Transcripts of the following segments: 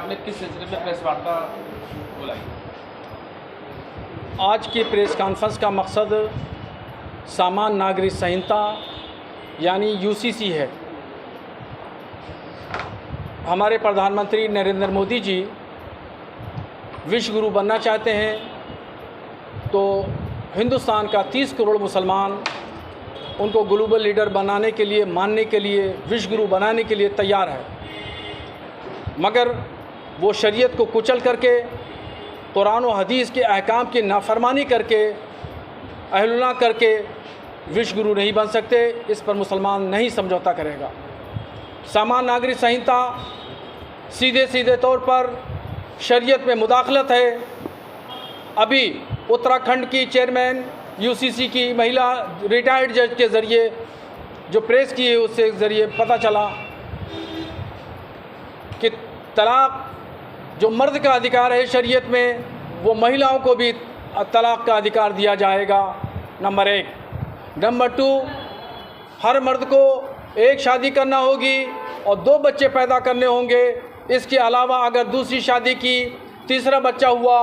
आपने किस सिलसिले में प्रेस वार्ता बुलाई? आज की प्रेस कॉन्फ्रेंस का मकसद सामान्य नागरिक संहिता यानी यूसीसी है। हमारे प्रधानमंत्री नरेंद्र मोदी जी विश्व गुरु बनना चाहते हैं, तो हिंदुस्तान का 30 करोड़ मुसलमान उनको ग्लोबल लीडर बनाने के लिए, मानने के लिए, विश्व गुरु बनाने के लिए तैयार है। मगर वो शरीयत को कुचल करके, कुरान और हदीस के अहकाम की नाफरमानी करके, अहलुल्लाह करके विश्व गुरु नहीं बन सकते। इस पर मुसलमान नहीं समझौता करेगा। सामान्य नागरिक संहिता सीधे सीधे तौर पर शरीयत में मुदाखलत है। अभी उत्तराखंड की चेयरमैन यूसीसी की महिला रिटायर्ड जज के ज़रिए जो प्रेस की है, उससे ज़रिए पता चला कि तलाक जो मर्द का अधिकार है शरीयत में, वो महिलाओं को भी तलाक का अधिकार दिया जाएगा। नंबर 1। नंबर 2, हर मर्द को एक शादी करना होगी और 2 बच्चे पैदा करने होंगे। इसके अलावा अगर दूसरी शादी की, तीसरा बच्चा हुआ,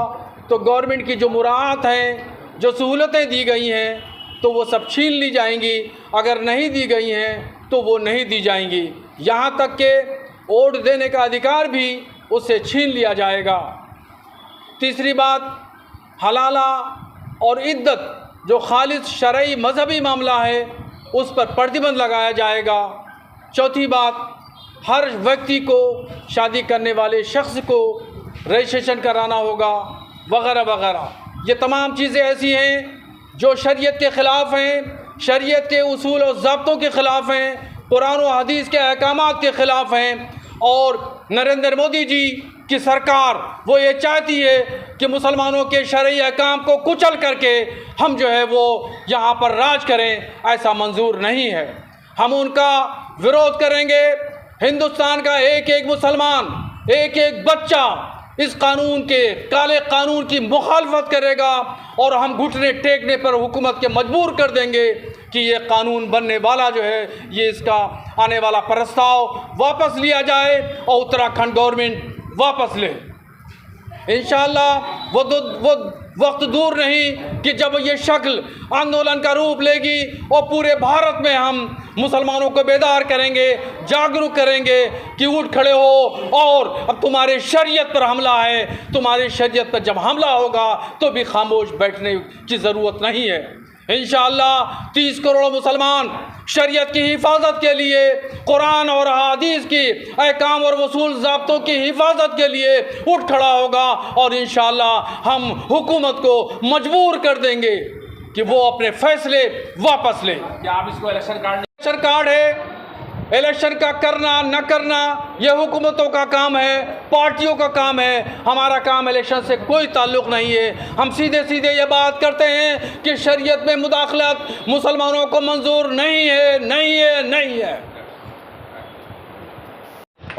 तो गवर्नमेंट की जो मुराआत हैं, जो सहूलतें दी गई हैं, तो वो सब छीन ली जाएंगी। अगर नहीं दी गई हैं तो वो नहीं दी जाएंगी। यहाँ तक के वोट देने का अधिकार भी उससे छीन लिया जाएगा। तीसरी बात, हलाला और इद्दत जो खालिस शरई मजहबी मामला है, उस पर प्रतिबंध लगाया जाएगा। चौथी बात, हर व्यक्ति को, शादी करने वाले शख्स को रजिस्ट्रेशन कराना होगा, वगैरह वगैरह। ये तमाम चीज़ें ऐसी हैं जो शरीयत के ख़िलाफ़ हैं, शरीयत के उसूल और ज़ाब्तों के ख़िलाफ़ हैं, कुरान और हदीस के अहकामात के ख़िलाफ़ हैं। और नरेंद्र मोदी जी की सरकार वो ये चाहती है कि मुसलमानों के शरई अहकाम को कुचल करके हम जो है वो यहाँ पर राज करें। ऐसा मंजूर नहीं है। हम उनका विरोध करेंगे। हिंदुस्तान का एक एक मुसलमान, एक एक बच्चा इस कानून के, काले कानून की मुखालफत करेगा और हम घुटने टेकने पर हुकूमत के मजबूर कर देंगे कि ये कानून बनने वाला जो है, ये इसका आने वाला प्रस्ताव वापस लिया जाए और उत्तराखंड गवर्नमेंट वापस ले। इंशाअल्लाह वो वक्त दूर नहीं कि जब ये शक्ल आंदोलन का रूप लेगी और पूरे भारत में हम मुसलमानों को बेदार करेंगे, जागरूक करेंगे कि उठ खड़े हो और अब तुम्हारे शरीयत पर हमला है। तुम्हारी शरीयत पर जब हमला होगा तो भी खामोश बैठने की ज़रूरत नहीं है। इंशाअल्लाह 30 करोड़ मुसलमान शरीयत की हिफाजत के लिए, कुरान और हदीस की अहकाम और वसूल ज़ाब्तों की हिफाजत के लिए उठ खड़ा होगा और इंशाअल्लाह हम हुकूमत को मजबूर कर देंगे कि वो अपने फैसले वापस ले। क्या आप इसको इलेक्शन कार्ड है? इलेक्शन का करना न करना ये हुकूमतों का काम है, पार्टियों का काम है। हमारा काम इलेक्शन से कोई ताल्लुक़ नहीं है। हम सीधे सीधे ये बात करते हैं कि शरीयत में मुदाखलत मुसलमानों को मंजूर नहीं है, नहीं है, नहीं है।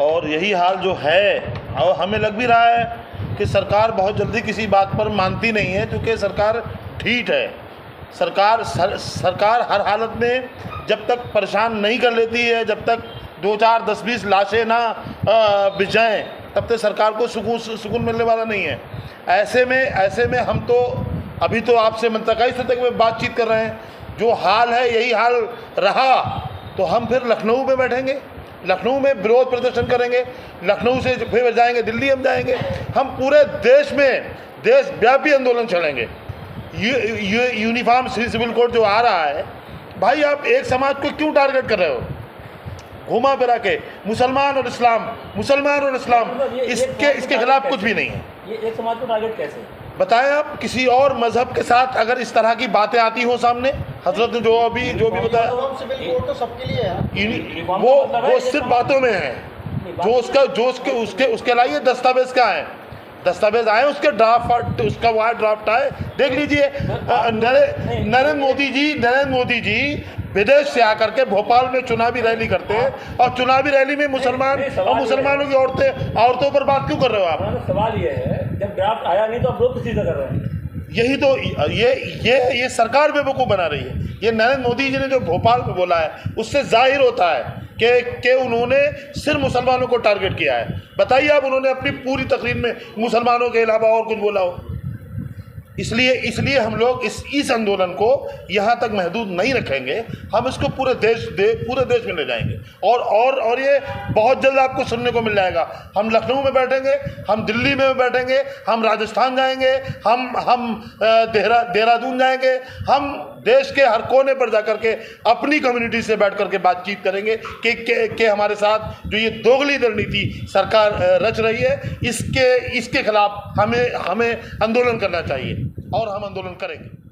और यही हाल जो है, और हमें लग भी रहा है कि सरकार बहुत जल्दी किसी बात पर मानती नहीं है, क्योंकि सरकार ठीक है। सरकार हर हालत में जब तक परेशान नहीं कर लेती है, जब तक 2, 4, 10, 20 लाशें ना बिछ जाएँ, तब तक सरकार को सुकून मिलने वाला नहीं है। ऐसे में हम तो अभी तो आपसे मंतकाई सतह में बातचीत कर रहे हैं। जो हाल है, यही हाल रहा तो हम फिर लखनऊ में बैठेंगे, लखनऊ में विरोध प्रदर्शन करेंगे, लखनऊ से फिर जाएंगे दिल्ली, हम जाएंगे, हम पूरे देश में देशव्यापी आंदोलन चलेंगे। ये यूनिफॉर्म सिविल कोड जो आ रहा है, भाई आप एक समाज को क्यों टारगेट कर रहे हो? घुमा फिरा के मुसलमान और इस्लाम, इसके खिलाफ कुछ भी नहीं है। ये एक समाज को टारगेट कैसे? बताएं आप, किसी और मजहब के साथ अगर इस तरह की बातें आती हो सामने, हजरत ने जो भी बताया, तो सबके लिए है। वो सिर्फ बातों में है। उसके लाइए दस्तावेज क्या है, दस्तावेज आए, उसके ड्राफ्ट, उसका वहाँ ड्राफ्ट आए, देख लीजिए। नरेंद्र मोदी जी विदेश से आकर के भोपाल में चुनावी रैली करते हैं और चुनावी रैली में मुसलमान और मुसलमानों की औरतों पर बात क्यों कर रहे हो आप? सवाल ये है, जब ड्राफ्ट आया नहीं तो आप लोग किसी कर रहे हैं। यही तो ये सरकार बेवकूफ़ बना रही है। ये नरेंद्र मोदी जी ने जो भोपाल में बोला है, उससे जाहिर होता है कि उन्होंने सिर्फ मुसलमानों को टारगेट किया है। बताइए आप, उन्होंने अपनी पूरी तकरीर में मुसलमानों के अलावा और कुछ बोला हो? इसलिए हम लोग इस आंदोलन को यहाँ तक महदूद नहीं रखेंगे, हम इसको पूरे देश में ले जाएंगे और ये बहुत जल्द आपको सुनने को मिल जाएगा। हम लखनऊ में बैठेंगे, हम दिल्ली में बैठेंगे, हम राजस्थान जाएंगे, हम देहरादून जाएंगे, हम देश के हर कोने पर जाकर के अपनी कम्युनिटी से बैठ करके बातचीत करेंगे कि हमारे साथ जो ये दोगली रणनीति सरकार रच रही है, इसके खिलाफ हमें आंदोलन करना चाहिए और हम आंदोलन करेंगे।